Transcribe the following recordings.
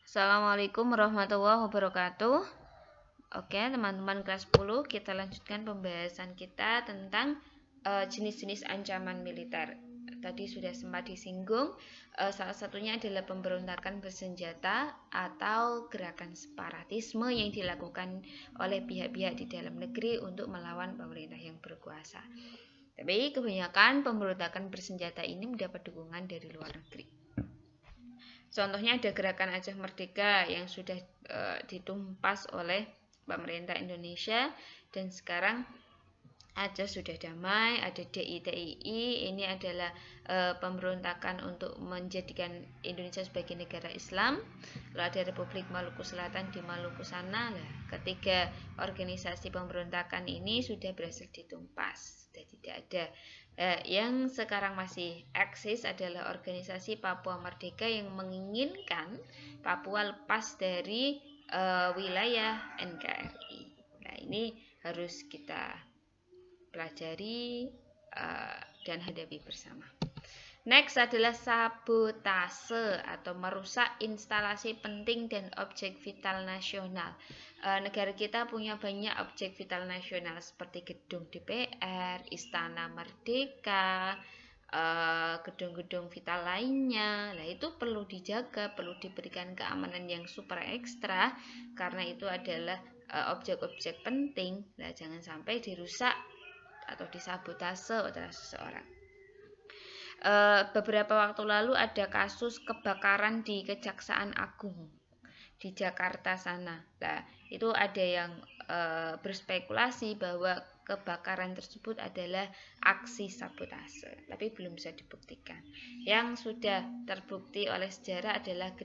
Assalamualaikum warahmatullahi wabarakatuh. Oke, teman-teman kelas 10, kita lanjutkan pembahasan kita tentang jenis-jenis ancaman militer. Tadi sudah sempat disinggung, salah satunya adalah pemberontakan bersenjata atau gerakan separatisme yang dilakukan oleh pihak-pihak di dalam negeri untuk melawan pemerintah yang berkuasa. Tapi kebanyakan pemberontakan bersenjata ini mendapat dukungan dari luar negeri. Contohnya ada gerakan Aceh Merdeka yang sudah ditumpas oleh pemerintah Indonesia, dan sekarang Aceh sudah damai. Ada DITII, ini adalah pemberontakan untuk menjadikan Indonesia sebagai negara Islam. Lalu ada Republik Maluku Selatan di Maluku sana. Nah, ketiga organisasi pemberontakan ini sudah berhasil ditumpas, sudah tidak ada. Yang sekarang masih eksis adalah organisasi Papua Merdeka yang menginginkan Papua lepas dari wilayah NKRI. Nah, ini harus kita pelajari dan hadapi bersama. Next adalah sabotase atau merusak instalasi penting dan objek vital nasional. Negara kita punya banyak objek vital nasional seperti gedung DPR, Istana Merdeka, gedung-gedung vital lainnya. Nah, itu perlu dijaga, perlu diberikan keamanan yang super ekstra karena itu adalah objek-objek penting. Nah, jangan sampai dirusak atau disabotase oleh seseorang. Beberapa waktu lalu ada kasus kebakaran di Kejaksaan Agung di Jakarta sana. Nah, itu ada yang berspekulasi bahwa kebakaran tersebut adalah aksi sabotase, tapi belum bisa dibuktikan. Yang sudah terbukti oleh sejarah adalah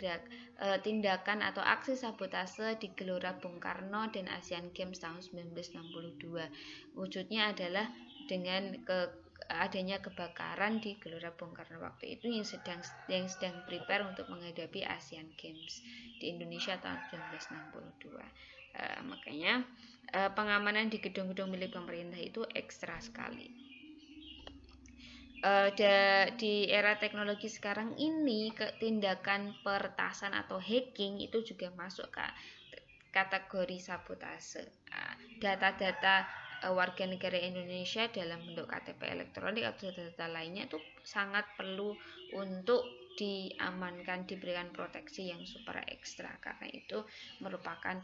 tindakan atau aksi sabotase di Gelora Bung Karno dan Asian Games tahun 1962. Wujudnya adalah dengan adanya kebakaran di Gelora Bung Karno waktu itu yang sedang prepare untuk menghadapi Asian Games di Indonesia tahun 1962. Makanya pengamanan di gedung-gedung milik pemerintah itu ekstra sekali. Di era teknologi sekarang ini, tindakan peretasan atau hacking itu juga masuk ke kategori sabotase. Data-data warga negara Indonesia dalam bentuk KTP elektronik atau data lainnya itu sangat perlu untuk diamankan, diberikan proteksi yang super ekstra karena itu merupakan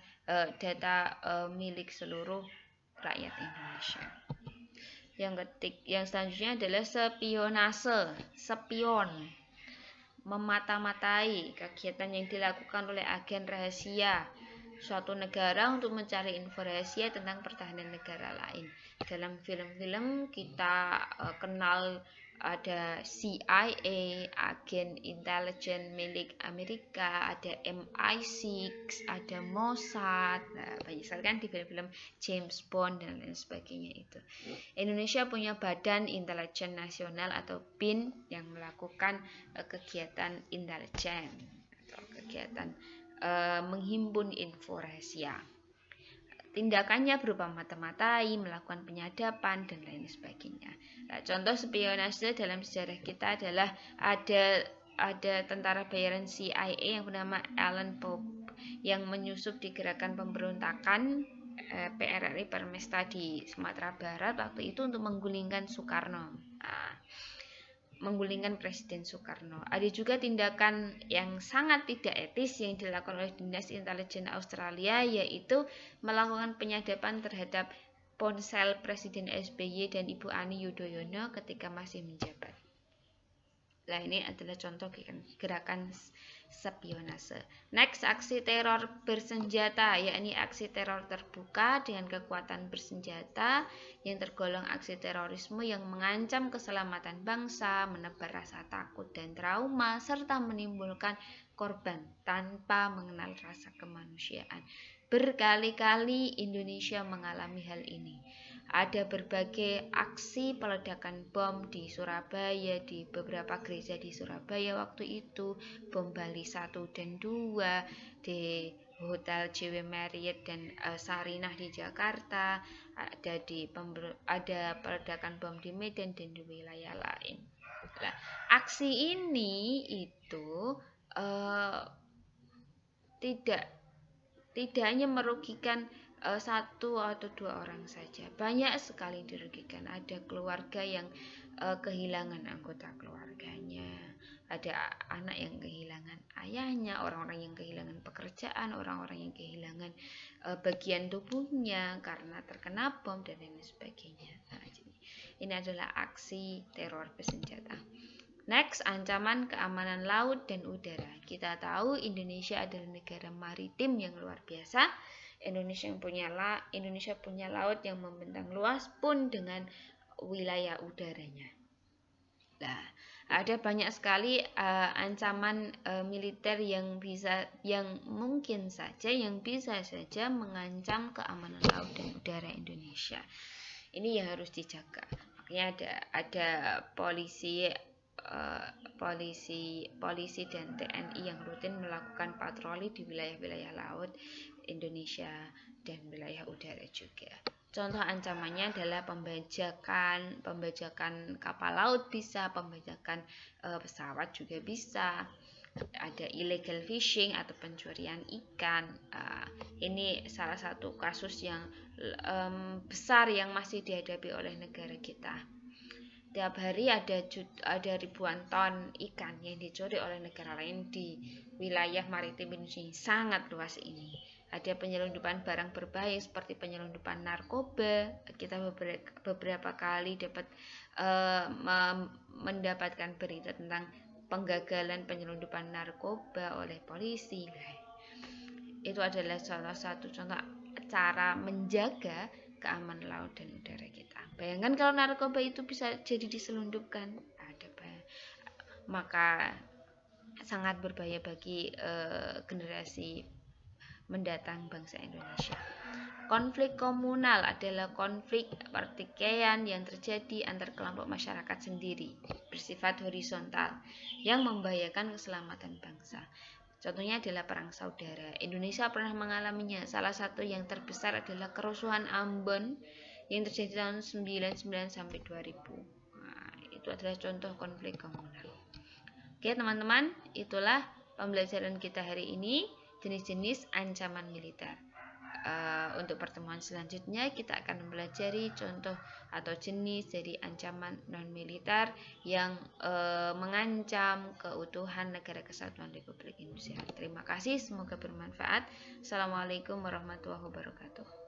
data milik seluruh rakyat Indonesia. Yang selanjutnya adalah spionase, spion, memata-matai, kegiatan yang dilakukan oleh agen rahasia suatu negara untuk mencari informasi tentang pertahanan negara lain. Dalam film-film kita kenal ada CIA, agen intelijen milik Amerika, ada MI6, ada Mossad. Nah, banyak sekali kan di film-film James Bond dan lain sebagainya itu. Indonesia punya Badan Intelijen Nasional atau BIN yang melakukan kegiatan intelijen atau kegiatan menghimpun info rahasia. Tindakannya berupa mata-matai, melakukan penyadapan dan lain sebagainya. Nah, contoh spionase dalam sejarah kita adalah ada tentara bayaran CIA yang bernama Alan Pope yang menyusup di gerakan pemberontakan PRRI Permesta di Sumatera Barat waktu itu untuk menggulingkan Soekarno. Menggulingkan Presiden Soekarno. Ada juga tindakan yang sangat tidak etis yang dilakukan oleh Dinas Intelijen Australia, yaitu melakukan penyadapan terhadap ponsel Presiden SBY dan Ibu Ani Yudhoyono ketika masih menjabat. Nah, ini adalah contoh gerakan spionase. Next, aksi teror bersenjata, yakni aksi teror terbuka dengan kekuatan bersenjata yang tergolong aksi terorisme yang mengancam keselamatan bangsa, menebar rasa takut dan trauma, serta menimbulkan korban tanpa mengenal rasa kemanusiaan. Berkali-kali Indonesia mengalami hal ini. Ada berbagai aksi peledakan bom di Surabaya, di beberapa gereja di Surabaya waktu itu, bom Bali 1 dan 2, di Hotel JW Marriott dan Sarinah di Jakarta, ada peledakan bom di Medan dan di wilayah lain. Nah, aksi ini itu tidak hanya merugikan satu atau dua orang saja, banyak sekali dirugikan. Ada keluarga yang kehilangan anggota keluarganya, ada anak yang kehilangan ayahnya, orang-orang yang kehilangan pekerjaan, orang-orang yang kehilangan bagian tubuhnya karena terkena bom dan lain sebagainya. Nah, ini adalah aksi teror bersenjata. Next, ancaman keamanan laut dan udara. Kita tahu Indonesia adalah negara maritim yang luar biasa. Indonesia punya laut yang membentang luas pun dengan wilayah udaranya. Nah, ada banyak sekali ancaman militer yang mungkin saja bisa saja mengancam keamanan laut dan udara Indonesia. Ini yang harus dijaga. Makanya ada polisi dan TNI yang rutin melakukan patroli di wilayah-wilayah laut Indonesia dan wilayah udara juga. Contoh ancamannya adalah pembajakan kapal laut bisa, pembajakan pesawat juga bisa. Ada illegal fishing atau pencurian ikan. Ini salah satu kasus yang besar yang masih dihadapi oleh negara kita. Tiap hari ada ribuan ton ikan yang dicuri oleh negara lain di wilayah maritim Indonesia sangat luas ini. Ada penyelundupan barang berbahaya seperti penyelundupan narkoba. Kita beberapa kali mendapatkan berita tentang penggagalan penyelundupan narkoba oleh polisi. Itu adalah salah satu contoh cara menjaga keamanan laut dan udara kita. Bayangkan kalau narkoba itu bisa jadi diselundupkan, maka sangat berbahaya bagi generasi mendatang bangsa Indonesia. Konflik komunal adalah konflik pertikaian yang terjadi antar kelompok masyarakat sendiri, bersifat horizontal, yang membahayakan keselamatan bangsa. Contohnya adalah perang saudara. Indonesia pernah mengalaminya. Salah satu yang terbesar adalah kerusuhan Ambon yang terjadi tahun 99 sampai 2000. Nah, itu adalah contoh konflik komunal. Oke, teman-teman, itulah pembelajaran kita hari ini, jenis-jenis ancaman militer. Untuk pertemuan selanjutnya kita akan mempelajari contoh atau jenis dari ancaman non-militer yang mengancam keutuhan Negara Kesatuan Republik Indonesia. Terima kasih, semoga bermanfaat. Assalamualaikum warahmatullahi wabarakatuh.